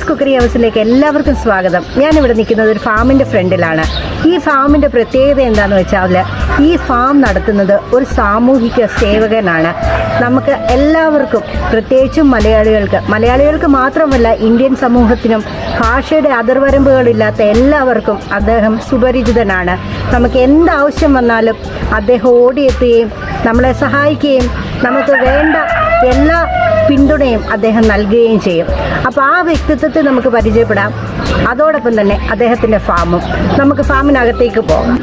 Sheela's cookery ഹൗസിലേക്ക് എല്ലാവർക്കും സ്വാഗതം. ഞാനിവിടെ നിൽക്കുന്നത് ഒരു ഫാമിൻ്റെ ഫ്രണ്ടിലാണ്. ഈ ഫാമിൻ്റെ പ്രത്യേകത എന്താണെന്ന് വെച്ചാൽ ഈ ഫാം നടത്തുന്നത് ഒരു സാമൂഹിക സേവകനാണ്. നമുക്ക് എല്ലാവർക്കും, പ്രത്യേകിച്ചും മലയാളികൾക്ക് മാത്രമല്ല ഇന്ത്യൻ സമൂഹത്തിനും ഭാഷയുടെ അതിർവരമ്പുകളില്ലാത്ത എല്ലാവർക്കും അദ്ദേഹം സുപരിചിതനാണ്. നമുക്ക് എന്താവശ്യം വന്നാലും അദ്ദേഹം ഓടിയെത്തുകയും നമ്മളെ സഹായിക്കുകയും നമുക്ക് വേണ്ട എല്ലാ പിന്തുണയും അദ്ദേഹം നൽകുകയും ചെയ്യും. അപ്പോൾ ആ വ്യക്തിത്വത്തെ നമുക്ക് പരിചയപ്പെടാം. അതോടൊപ്പം തന്നെ അദ്ദേഹത്തിൻ്റെ ഫാമും. നമുക്ക് ഫാമിനകത്തേക്ക് പോകാം.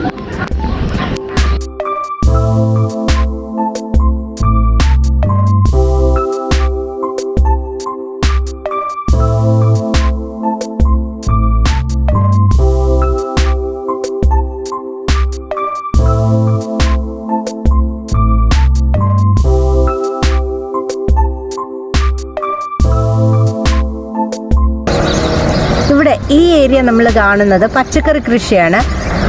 ഇവിടെ ഈ ഏരിയ നമ്മൾ കാണുന്നത് പച്ചക്കറി കൃഷിയാണ്.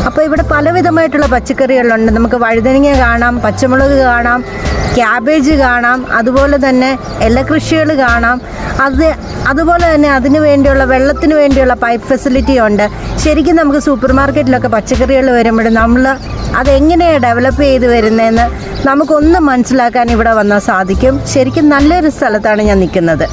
അപ്പോൾ ഇവിടെ പലവിധമായിട്ടുള്ള പച്ചക്കറികളുണ്ട്. നമുക്ക് വഴുതനങ്ങ കാണാം, പച്ചമുളക് കാണാം, ക്യാബേജ് കാണാം, അതുപോലെ തന്നെ ഇലകൃഷികൾ കാണാം. അതുപോലെ തന്നെ അതിന് വേണ്ടിയുള്ള വെള്ളത്തിന് വേണ്ടിയുള്ള പൈപ്പ് ഫെസിലിറ്റി ഉണ്ട്. ശരിക്കും നമുക്ക് സൂപ്പർ മാർക്കറ്റിലൊക്കെ പച്ചക്കറികൾ വരുമ്പോൾ നമ്മൾ അതെങ്ങനെയാണ് ഡെവലപ്പ് ചെയ്ത് വരുന്നതെന്ന് നമുക്കൊന്ന് മനസ്സിലാക്കാൻ ഇവിടെ വന്നാൽ സാധിക്കും. ശരിക്കും നല്ലൊരു സ്ഥലത്താണ് ഞാൻ നിൽക്കുന്നത്.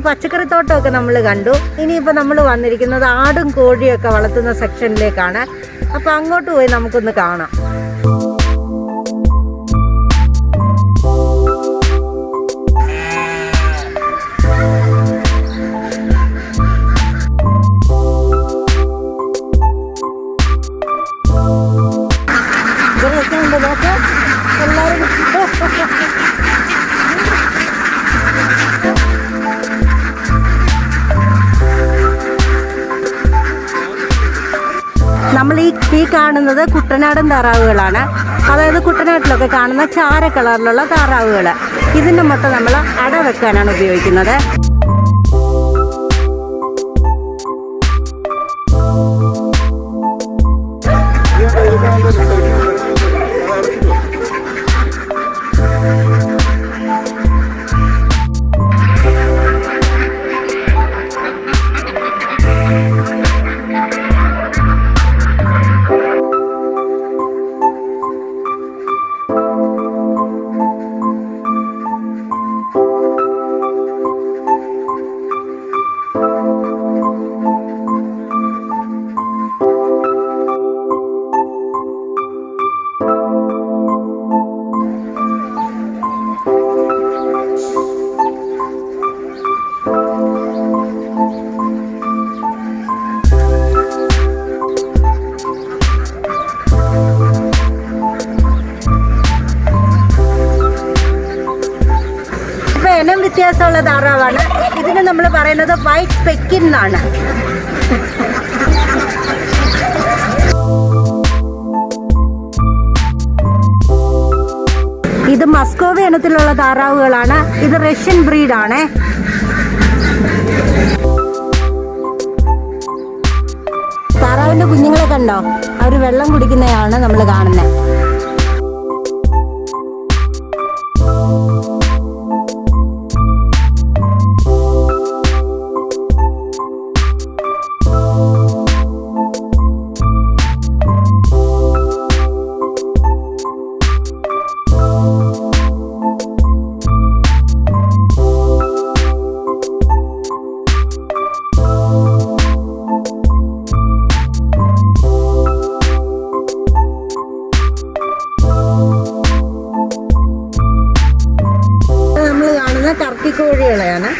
പച്ചക്കറിത്തോട്ടമൊക്കെ നമ്മൾ കണ്ടു. ഇനിയിപ്പോൾ നമ്മൾ വന്നിരിക്കുന്നത് ആടും കോഴിയൊക്കെ വളർത്തുന്ന സെക്ഷനിലേക്കാണ്. അപ്പോൾ അങ്ങോട്ട് പോയി നമുക്കൊന്ന് കാണാം. എല്ലാവരും നമ്മൾ ഈ കാണുന്നത് കുട്ടനാടൻ താറാവുകളാണ്. അതായത് കുട്ടനാട്ടിലൊക്കെ കാണുന്ന ചാര കളറിലുള്ള താറാവുകൾ. ഇതിൻ്റെ മുട്ട നമ്മൾ അട വെക്കാനാണ് ഉപയോഗിക്കുന്നത്. ഇനം വ്യത്യാസമുള്ള താറാവാണ്. ഇതിന് നമ്മൾ പറയുന്നത് വൈറ്റ് പെക്കിൻ എന്നാണ്. ഇത് മസ്കോവ ഇനത്തിലുള്ള താറാവുകളാണ്. ഇത് റഷ്യൻ ബ്രീഡാണ്. പ്രാവിൻ്റെ കുഞ്ഞുങ്ങളെ കണ്ടോ? അവർ വെള്ളം കുടിക്കുന്നതാണ് നമ്മൾ കാണുന്നത്. ടർക്കി കോഴികളെയാണ്.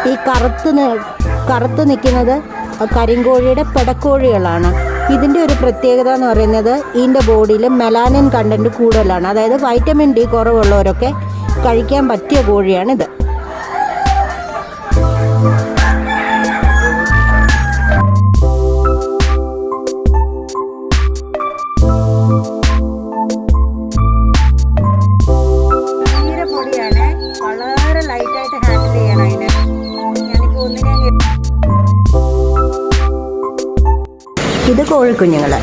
ഈ കറുത്ത് നിൽക്കുന്നത് കരിങ്കോഴിയുടെ പെടക്കോഴികളാണ്. ഇതിൻ്റെ ഒരു പ്രത്യേകത എന്ന് പറയുന്നത് ഇതിൻ്റെ ബോഡിയിൽ മെലാനിൻ കണ്ടൻറ്റ് കൂടുതലാണ്. അതായത് വൈറ്റമിൻ ഡി കുറവുള്ളവരൊക്കെ കഴിക്കാൻ പറ്റിയ കോഴിയാണിത്. തീരെ പൊടിയാണ്, വളരെ ലൈറ്റായിട്ട് ഹാൻഡിൽ ചെയ്യണം അതിനെ. ഇത് കോഴിക്കുഞ്ഞുങ്ങൾ.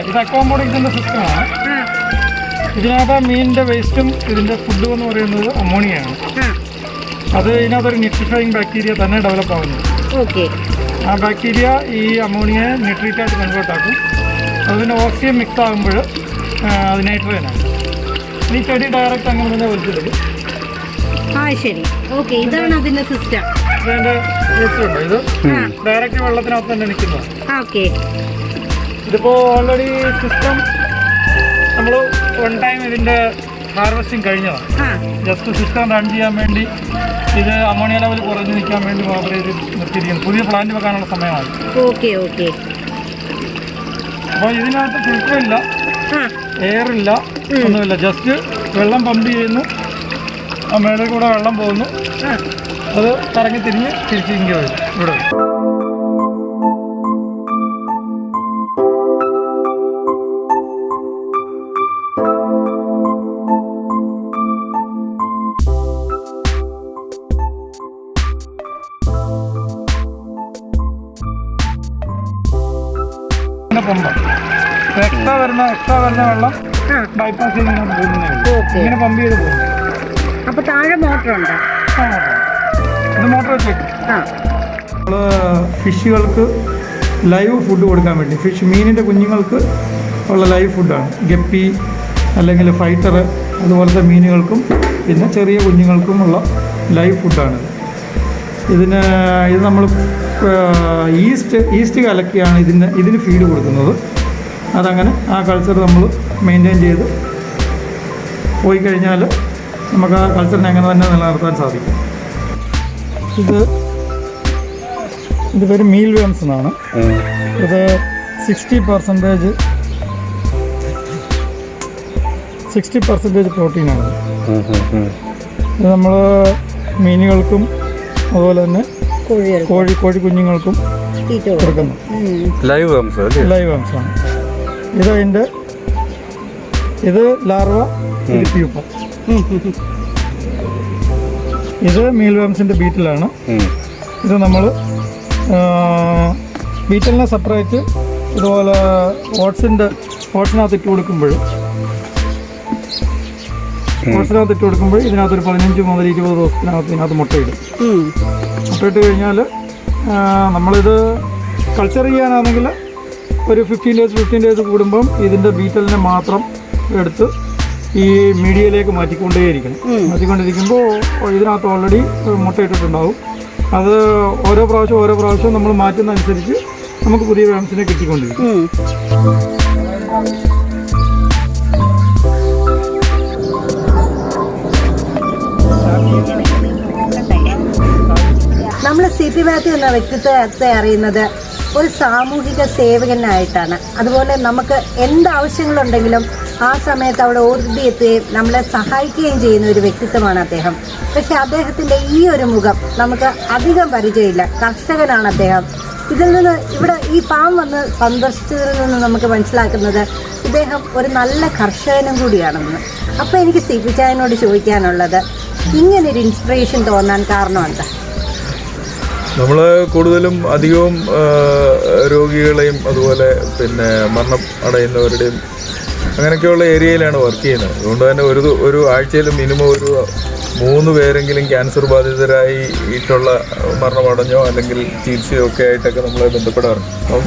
ഇത് അക്കോമോഡേഷൻ്റെ സിസ്റ്റമാണ്. ഇതിനകത്ത് മീനിൻ്റെ വേസ്റ്റും ഇതിൻ്റെ ഫുഡും എന്ന് പറയുന്നത് അമോണിയയാണ്. അത് ഇതിനകത്തൊരു ന്യൂട്രിഫൈങ് ബാക്ടീരിയ തന്നെ ഡെവലപ്പ് ആവുന്നു. ആ ബാക്ടീരിയ ഈ അമോണിയ ന്യൂട്രീറ്റായിട്ട് കൺവേർട്ട് ആക്കും. അതിന് ഓക്സിജൻ മിക്സ് ആകുമ്പോൾ അത് നൈട്രജനാണ്. ഈ ചെടി ഡയറക്റ്റ് അങ്ങനെ തന്നെ വലിച്ചെടുക്കും. ശരി, ഓക്കെ. ഇതാണ് അതിൻ്റെ സിസ്റ്റം. ഇതിൻ്റെ വേസ്റ്റ് ഉണ്ടോ? ഇത് ഡയറക്റ്റ് വെള്ളത്തിനകത്ത് തന്നെ നിൽക്കുന്നതാണ്. ഇതിപ്പോൾ ഓൾറെഡി സിസ്റ്റം നമ്മൾ വൺ ടൈം ഇതിൻ്റെ ഹാർവെസ്റ്റിംഗ് കഴിഞ്ഞതാണ്. ജസ്റ്റ് സിസ്റ്റം റൺ ചെയ്യാൻ വേണ്ടി ഇത് അമോണിയ ലെവൽ കുറഞ്ഞ് നിൽക്കാൻ വേണ്ടി മാത്രമേ ഇത് നിർത്തിയിരിക്കുന്നു. പുതിയ പ്ലാന്റ് വെക്കാനുള്ള സമയമാണ്. അപ്പോൾ ഇതിനകത്ത് ഫിൽറ്ററില്ല, എയറില്ല, ഒന്നുമില്ല. ജസ്റ്റ് വെള്ളം പമ്പ് ചെയ്യുന്നു, ആ മേളിൽ കൂടെ വെള്ളം പോകുന്നു, അത് കറങ്ങി തിരിഞ്ഞ് തിരിച്ചിങ്ങി വരും ഇവിടെ. പമ്പ് എക്സ്ട്രാ വരുന്ന വെള്ളം ബൈപ്പാസ് ചെയ്ത് ഇങ്ങനെ പമ്പ് ചെയ്ത് പോകും. അപ്പോൾ താഴെ മോട്ടറുണ്ട്. ഇത് മോട്ടർ വെച്ചേക്കും. നമ്മൾ ഫിഷുകൾക്ക് ലൈവ് ഫുഡ് കൊടുക്കാൻ വേണ്ടി മീനിൻ്റെ കുഞ്ഞുങ്ങൾക്ക് ഉള്ള ലൈവ് ഫുഡാണ്. ഗപ്പി അല്ലെങ്കിൽ ഫൈറ്റർ അതുപോലത്തെ മീനുകൾക്കും പിന്നെ ചെറിയ കുഞ്ഞുങ്ങൾക്കുമുള്ള ലൈവ് ഫുഡാണ്. ഇത് നമ്മൾ ഈസ്റ്റ് കലക്കിയാണ് ഇതിന് ഫീഡ് കൊടുക്കുന്നത്. അതങ്ങനെ ആ കൾച്ചർ നമ്മൾ മെയിൻറ്റെയിൻ ചെയ്ത് പോയി കഴിഞ്ഞാൽ നമുക്ക് ആ കൾച്ചറിനെ അങ്ങനെ തന്നെ നിലനിർത്താൻ സാധിക്കും. ഇത് പേര് മീൽ വേംസ് എന്നാണ്. ഇത് 60% 60% പ്രോട്ടീനാണ്. ഇത് നമ്മൾ മീനുകൾക്കും അതുപോലെ തന്നെ കോഴി കുഞ്ഞുങ്ങൾക്കും കൊടുക്കുന്നു. ലൈവ് വംശമാണ്. ഇത് ലാർവ, ഇത് പ്യൂപ്പ. ഇത് മീൽ വേംസിൻ്റെ ബീറ്റിലാണ്. ഇത് നമ്മൾ ബീറ്റലിനെ സെപ്പറേറ്റ് ഇതുപോലെ ഓട്സിനകത്ത് ഇട്ട് കൊടുക്കുമ്പോൾ ഇതിനകത്തൊരു 15 മുതൽ 20 ദിവസത്തിനകത്ത് ഇതിനകത്ത് മുട്ടയിടും. മുട്ടയിട്ട് കഴിഞ്ഞാൽ നമ്മളിത് കൾച്ചർ ചെയ്യാനാണെങ്കിൽ ഒരു 15 ഡേയ്സ് കൂടുമ്പം ഇതിൻ്റെ ബീറ്റലിനെ മാത്രം എടുത്ത് ഈ മീഡിയയിലേക്ക് മാറ്റിക്കൊണ്ടിരിക്കുമ്പോൾ ഇതിനകത്ത് ഓൾറെഡി മുട്ടയിട്ടിട്ടുണ്ടാവും. അത് ഓരോ പ്രാവശ്യം നമ്മൾ മാറ്റുന്നതനുസരിച്ച് നമുക്ക് പുതിയ വേംസിനെ കിട്ടിക്കൊണ്ടിരിക്കും. നമ്മൾ CP മാത്യു എന്ന വ്യക്തിത്വത്തെ അറിയുന്നത് ഒരു സാമൂഹിക സേവകനായിട്ടാണ്. അതുപോലെ നമുക്ക് എന്താവശ്യങ്ങളുണ്ടെങ്കിലും ആ സമയത്ത് അവിടെ ഓടിയെത്തുകയും നമ്മളെ സഹായിക്കുകയും ചെയ്യുന്ന ഒരു വ്യക്തിത്വമാണ് അദ്ദേഹം. പക്ഷേ അദ്ദേഹത്തിൻ്റെ ഈ ഒരു മുഖം നമുക്ക് അധികം പരിചയമില്ല. കർഷകനാണ് അദ്ദേഹം. ഇതിൽ നിന്ന് ഇവിടെ ഈ ഫാം വന്ന് സന്ദർശിച്ചതിൽ നിന്ന് നമുക്ക് മനസ്സിലാക്കുന്നത് ഇദ്ദേഹം ഒരു നല്ല കർഷകനും കൂടിയാണെന്ന്. അപ്പോൾ എനിക്ക് CP ചായനോട് ചോദിക്കാനുള്ളത്, ഇങ്ങനൊരു ഇൻസ്പിറേഷൻ തോന്നാൻ കാരണം എന്താ? നമ്മൾ കൂടുതലും അധികവും രോഗികളെയും അതുപോലെ പിന്നെ മരണം അടയുന്നവരുടെയും അങ്ങനെയൊക്കെയുള്ള ഏരിയയിലാണ് വർക്ക് ചെയ്യുന്നത്. അതുകൊണ്ട് തന്നെ ഒരു ആഴ്ചയിൽ മിനിമം ഒരു 3 പേരെങ്കിലും ക്യാൻസർ ബാധിതരായിട്ടുള്ള മരണമടഞ്ഞോ അല്ലെങ്കിൽ ചികിത്സയോ ഒക്കെ ആയിട്ടൊക്കെ നമ്മളെ ബന്ധപ്പെടാറുണ്ട്. അപ്പം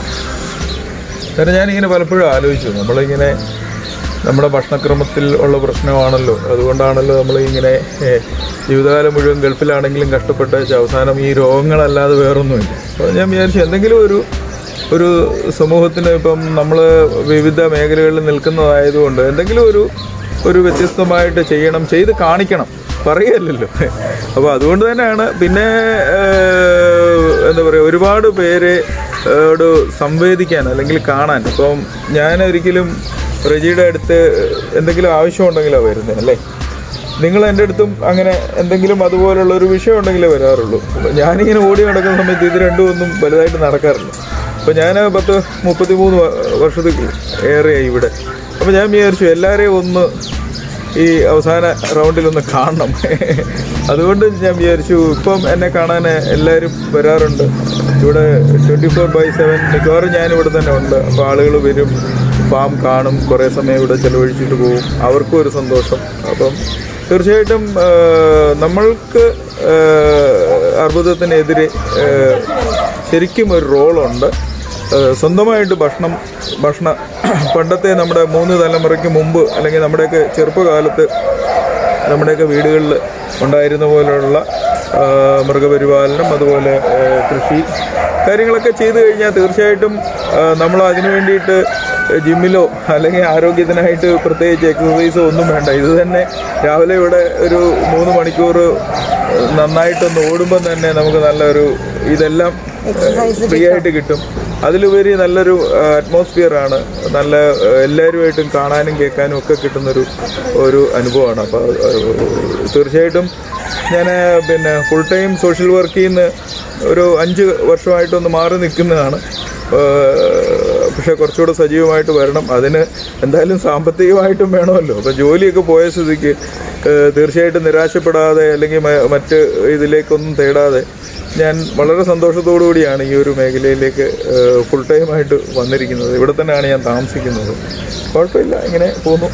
കാരണം ഞാനിങ്ങനെ പലപ്പോഴും ആലോചിച്ചു, നമ്മളിങ്ങനെ നമ്മുടെ ഭക്ഷണക്രമത്തിൽ ഉള്ള പ്രശ്നമാണല്ലോ, അതുകൊണ്ടാണല്ലോ നമ്മളിങ്ങനെ ജീവിതകാലം മുഴുവൻ ഗൾഫിലാണെങ്കിലും കഷ്ടപ്പെട്ട് അവസാനം ഈ രോഗങ്ങളല്ലാതെ വേറൊന്നുമില്ല. അപ്പോൾ ഞാൻ വിചാരിച്ചു എന്തെങ്കിലും ഒരു സമൂഹത്തിന് ഇപ്പം നമ്മൾ വിവിധ മേഖലകളിൽ നിൽക്കുന്നതായതുകൊണ്ട് എന്തെങ്കിലും ഒരു വ്യത്യസ്തമായിട്ട് ചെയ്ത് കാണിക്കണം, പറയുകയല്ലല്ലോ. അപ്പോൾ അതുകൊണ്ട് തന്നെയാണ്. പിന്നെ എന്താ പറയുക, ഒരുപാട് പേരോട് സംവേദിക്കാൻ അല്ലെങ്കിൽ കാണാൻ. ഇപ്പം ഞാനൊരിക്കലും റെജിയുടെ അടുത്ത് എന്തെങ്കിലും ആവശ്യമുണ്ടെങ്കിലോ വരുന്നത് അല്ലേ, നിങ്ങൾ എൻ്റെ അടുത്തും അങ്ങനെ എന്തെങ്കിലും അതുപോലുള്ളൊരു വിഷയം ഉണ്ടെങ്കിലേ വരാറുള്ളൂ. ഞാനിങ്ങനെ ഓടി നടക്കുന്ന സമയത്ത് ഇത് രണ്ടും ഒന്നും വലുതായിട്ട് നടക്കാറില്ല. അപ്പോൾ ഞാൻ 33 വർഷത്തിൽ ഏറെയായി ഇവിടെ. അപ്പോൾ ഞാൻ വിചാരിച്ചു എല്ലാവരെയും ഒന്ന് ഈ അവസാന റൗണ്ടിലൊന്ന് കാണണം. അതുകൊണ്ട് ഞാൻ വിചാരിച്ചു ഇപ്പം എന്നെ കാണാൻ എല്ലാവരും വരാറുണ്ട്. ഇവിടെ 24/7 മിക്കവാറും ഞാനിവിടെ തന്നെ ഉണ്ട്. അപ്പോൾ ആളുകൾ വരും, ഫാം കാണും, കുറേ സമയം ഇവിടെ ചിലവഴിച്ചിട്ട് പോകും. അവർക്കും ഒരു സന്തോഷം. അപ്പം തീർച്ചയായിട്ടും നമ്മൾക്ക് അർബുദത്തിനെതിരെ ശരിക്കും ഒരു റോളുണ്ട്. സ്വന്തമായിട്ട് ഭക്ഷണ പണ്ടത്തെ നമ്മുടെ 3 തലമുറയ്ക്ക് മുമ്പ് അല്ലെങ്കിൽ നമ്മുടെയൊക്കെ ചെറുപ്പകാലത്ത് നമ്മുടെയൊക്കെ വീടുകളിൽ ഉണ്ടായിരുന്ന പോലെയുള്ള മൃഗപരിപാലനം അതുപോലെ കൃഷി കാര്യങ്ങളൊക്കെ ചെയ്തു കഴിഞ്ഞാൽ തീർച്ചയായിട്ടും നമ്മൾ അതിനു വേണ്ടിയിട്ട് ജിമ്മിലോ അല്ലെങ്കിൽ ആരോഗ്യത്തിനായിട്ട് പ്രത്യേകിച്ച് എക്സസൈസോ ഒന്നും വേണ്ട. ഇത് തന്നെ രാവിലെ ഇവിടെ ഒരു 3 മണിക്കൂർ നന്നായിട്ടൊന്ന് ഓടുമ്പം തന്നെ നമുക്ക് നല്ലൊരു ഇതെല്ലാം ഫ്രീ ആയിട്ട് കിട്ടും. അതിലുപരി നല്ലൊരു അറ്റ്മോസ്ഫിയറാണ്, നല്ല എല്ലാവരുമായിട്ടും കാണാനും കേൾക്കാനും ഒക്കെ കിട്ടുന്നൊരു അനുഭവമാണ്. അപ്പോൾ തീർച്ചയായിട്ടും ഞാൻ പിന്നെ ഫുൾ ടൈം സോഷ്യൽ വർക്ക് ചെയ്യുന്ന ഒരു 5 വർഷമായിട്ടൊന്ന് മാറി നിൽക്കുന്നതാണ്. പക്ഷേ കുറച്ചുകൂടെ സജീവമായിട്ട് വരണം. അതിന് എന്തായാലും സാമ്പത്തികമായിട്ടും വേണമല്ലോ. അപ്പോൾ ജോലിയൊക്കെ പോയ സ്ഥിതിക്ക് തീർച്ചയായിട്ടും നിരാശപ്പെടാതെ അല്ലെങ്കിൽ മറ്റ് ഇതിലേക്കൊന്നും തേടാതെ ഞാൻ വളരെ സന്തോഷത്തോടു കൂടിയാണ് ഈ ഒരു മേഖലയിലേക്ക് ഫുൾ ടൈമായിട്ട് വന്നിരിക്കുന്നത്. ഇവിടെ തന്നെയാണ് ഞാൻ താമസിക്കുന്നത്. കുഴപ്പമില്ല, ഇങ്ങനെ പോകുന്നു.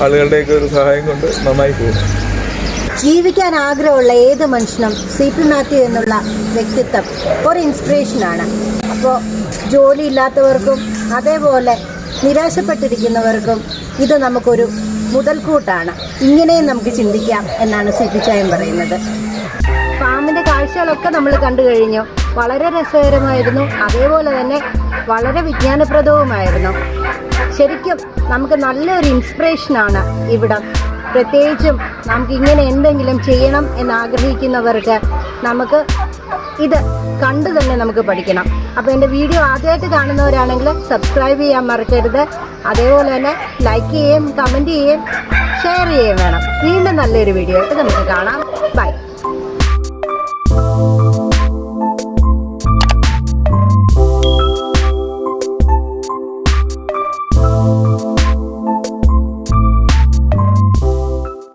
ആളുകളുടെയൊക്കെ ഒരു സഹായം കൊണ്ട് നന്നായി പോകുന്നു. ജീവിക്കാൻ ആഗ്രഹമുള്ള ഏത് മനുഷ്യനും CP മാത്യു എന്നുള്ള വ്യക്തിത്വം ഒരു ഇൻസ്പിറേഷനാണ്. അപ്പോൾ ജോലിയില്ലാത്തവർക്കും അതേപോലെ നിരാശപ്പെട്ടിരിക്കുന്നവർക്കും ഇത് നമുക്കൊരു മുതൽക്കൂട്ടാണ്. ഇങ്ങനെയും നമുക്ക് ചിന്തിക്കാം എന്നാണ് CP ചായൻ പറയുന്നത്. ഫാമിൻ്റെ കാഴ്ചകളൊക്കെ നമ്മൾ കണ്ടു കഴിഞ്ഞു. വളരെ രസകരമായിരുന്നു, അതേപോലെ തന്നെ വളരെ വിജ്ഞാനപ്രദവുമായിരുന്നു. ശരിക്കും നമുക്ക് നല്ലൊരു ഇൻസ്പിറേഷനാണ് ഇവിടം. പ്രത്യേകിച്ചും നമുക്ക് ഇങ്ങനെ എന്തെങ്കിലും ചെയ്യണം എന്നാഗ്രഹിക്കുന്നവർക്ക് നമുക്ക് ഇത് കണ്ടു തന്നെ നമുക്ക് പഠിക്കണം. അപ്പോൾ എൻ്റെ വീഡിയോ ആദ്യമായിട്ട് കാണുന്നവരാണെങ്കിൽ സബ്സ്ക്രൈബ് ചെയ്യാൻ മറക്കരുത്. അതേപോലെ തന്നെ ലൈക്ക് ചെയ്യുകയും കമൻറ്റ് ചെയ്യുകയും ഷെയർ ചെയ്യുകയും വേണം. വീണ്ടും നല്ലൊരു വീഡിയോ ആയിട്ട് നമുക്ക് കാണാം. ബൈ.